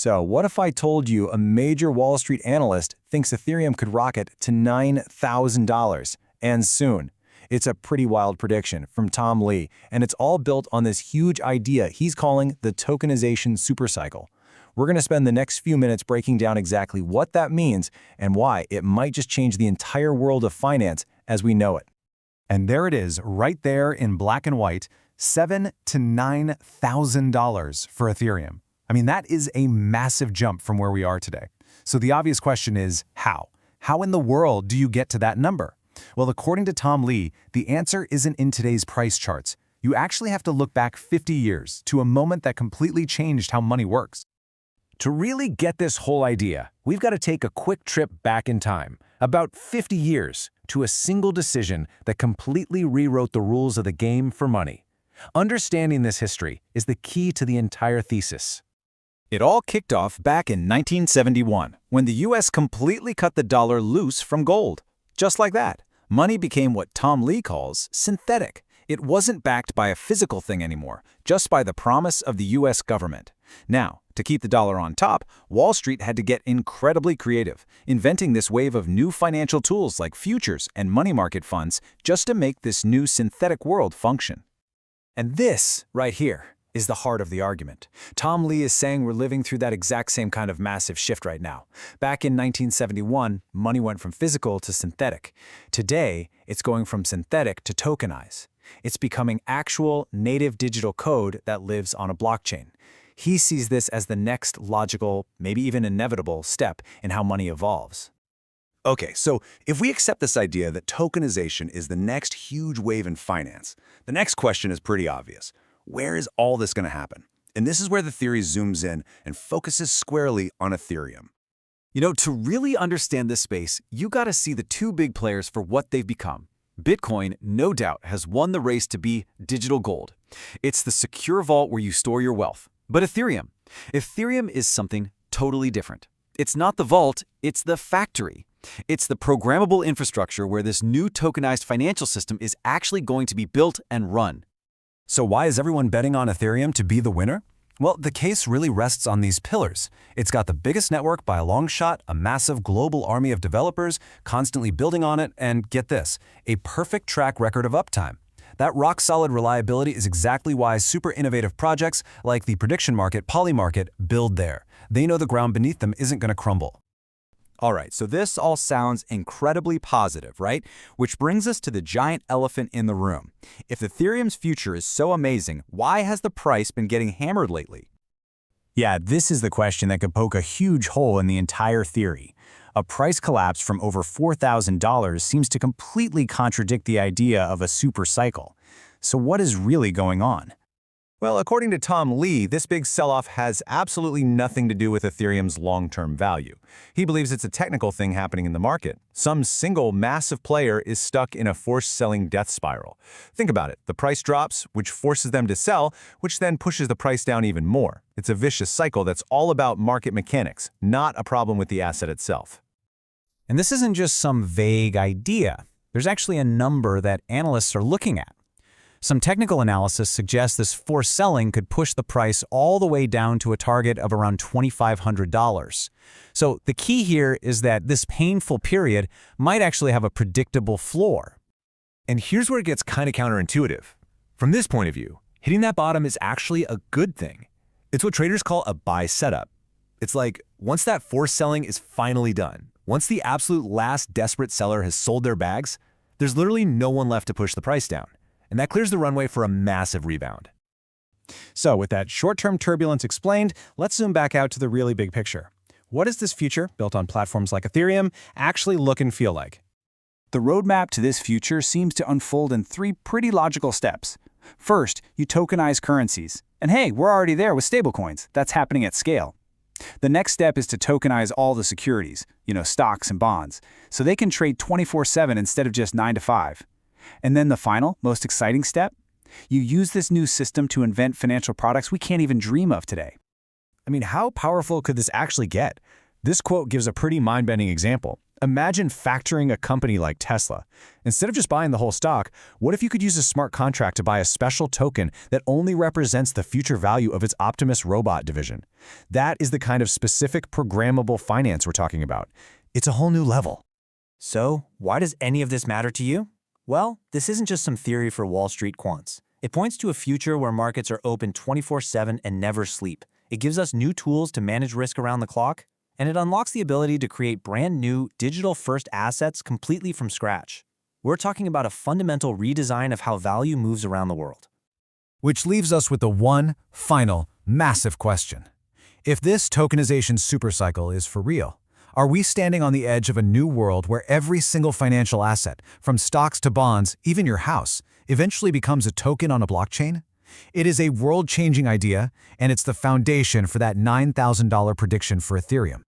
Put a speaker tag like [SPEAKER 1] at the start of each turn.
[SPEAKER 1] So what if I told you a major Wall Street analyst thinks Ethereum could rocket to $9,000, and soon? It's a pretty wild prediction from Tom Lee, and it's all built on this huge idea he's calling the Tokenization Super Cycle. We're going to spend the next few minutes breaking down exactly what that means and why it might just change the entire world of finance as we know it.
[SPEAKER 2] And there it is, right there in black and white, $7,000 to $9,000 for Ethereum. I mean, that is a massive jump from where we are today. So the obvious question is, how? How in the world do you get to that number? Well, according to Tom Lee, the answer isn't in today's price charts. You actually have to look back 50 years to a moment that completely changed how money works.
[SPEAKER 1] To really get this whole idea, we've got to take a quick trip back in time, about 50 years, to a single decision that completely rewrote the rules of the game for money. Understanding this history is the key to the entire thesis. It all kicked off back in 1971, when the US completely cut the dollar loose from gold. Just like that, money became what Tom Lee calls synthetic. It wasn't backed by a physical thing anymore, just by the promise of the US government. Now, to keep the dollar on top, Wall Street had to get incredibly creative, inventing this wave of new financial tools like futures and money market funds just to make this new synthetic world function. And this, right here, is the heart of the argument. Tom Lee is saying we're living through that exact same kind of massive shift right now. Back in 1971, money went from physical to synthetic. Today, it's going from synthetic to tokenize. It's becoming actual, native digital code that lives on a blockchain. He sees this as the next logical, maybe even inevitable, step in how money evolves.
[SPEAKER 3] Okay, so if we accept this idea that tokenization is the next huge wave in finance, the next question is pretty obvious. Where is all this going to happen? And this is where the theory zooms in and focuses squarely on Ethereum.
[SPEAKER 4] To really understand this space, you got to see the two big players for what they've become. Bitcoin, no doubt, has won the race to be digital gold. It's the secure vault where you store your wealth. But Ethereum is something totally different. It's not the vault, it's the factory. It's the programmable infrastructure where this new tokenized financial system is actually going to be built and run.
[SPEAKER 2] So why is everyone betting on Ethereum to be the winner? Well, the case really rests on these pillars. It's got the biggest network by a long shot, a massive global army of developers constantly building on it, and get this, a perfect track record of uptime. That rock-solid reliability is exactly why super innovative projects like the prediction market, Polymarket, build there. They know the ground beneath them isn't going to crumble.
[SPEAKER 4] All right, so this all sounds incredibly positive, right? Which brings us to the giant elephant in the room. If Ethereum's future is so amazing, why has the price been getting hammered lately?
[SPEAKER 1] Yeah, this is the question that could poke a huge hole in the entire theory. A price collapse from over $4,000 seems to completely contradict the idea of a super cycle. So what is really going on?
[SPEAKER 3] Well, according to Tom Lee, this big sell-off has absolutely nothing to do with Ethereum's long-term value. He believes it's a technical thing happening in the market. Some single massive player is stuck in a forced selling death spiral. Think about it. The price drops, which forces them to sell, which then pushes the price down even more. It's a vicious cycle that's all about market mechanics, not a problem with the asset itself.
[SPEAKER 1] And this isn't just some vague idea. There's actually a number that analysts are looking at. Some technical analysis suggests this forced selling could push the price all the way down to a target of around $2,500. So the key here is that this painful period might actually have a predictable floor.
[SPEAKER 5] And here's where it gets kind of counterintuitive. From this point of view, hitting that bottom is actually a good thing. It's what traders call a buy setup. It's like once that forced selling is finally done, once the absolute last desperate seller has sold their bags, there's literally no one left to push the price down. And that clears the runway for a massive rebound.
[SPEAKER 1] So with that short-term turbulence explained, let's zoom back out to the really big picture. What does this future, built on platforms like Ethereum, actually look and feel like? The roadmap to this future seems to unfold in three pretty logical steps. First, you tokenize currencies. And hey, we're already there with stablecoins. That's happening at scale. The next step is to tokenize all the securities, stocks and bonds, so they can trade 24/7 instead of just 9 to 5. And then the final, most exciting step? You use this new system to invent financial products we can't even dream of today.
[SPEAKER 5] I mean, how powerful could this actually get? This quote gives a pretty mind-bending example.
[SPEAKER 2] Imagine factoring a company like Tesla. Instead of just buying the whole stock, what if you could use a smart contract to buy a special token that only represents the future value of its Optimus robot division? That is the kind of specific programmable finance we're talking about. It's a whole new level.
[SPEAKER 6] So, why does any of this matter to you? Well, this isn't just some theory for Wall Street quants. It points to a future where markets are open 24/7 and never sleep. It gives us new tools to manage risk around the clock, and it unlocks the ability to create brand new, digital-first assets completely from scratch. We're talking about a fundamental redesign of how value moves around the world.
[SPEAKER 1] Which leaves us with the one final, massive question. If this tokenization supercycle is for real, are we standing on the edge of a new world where every single financial asset, from stocks to bonds, even your house, eventually becomes a token on a blockchain? It is a world-changing idea, and it's the foundation for that $9,000 prediction for Ethereum.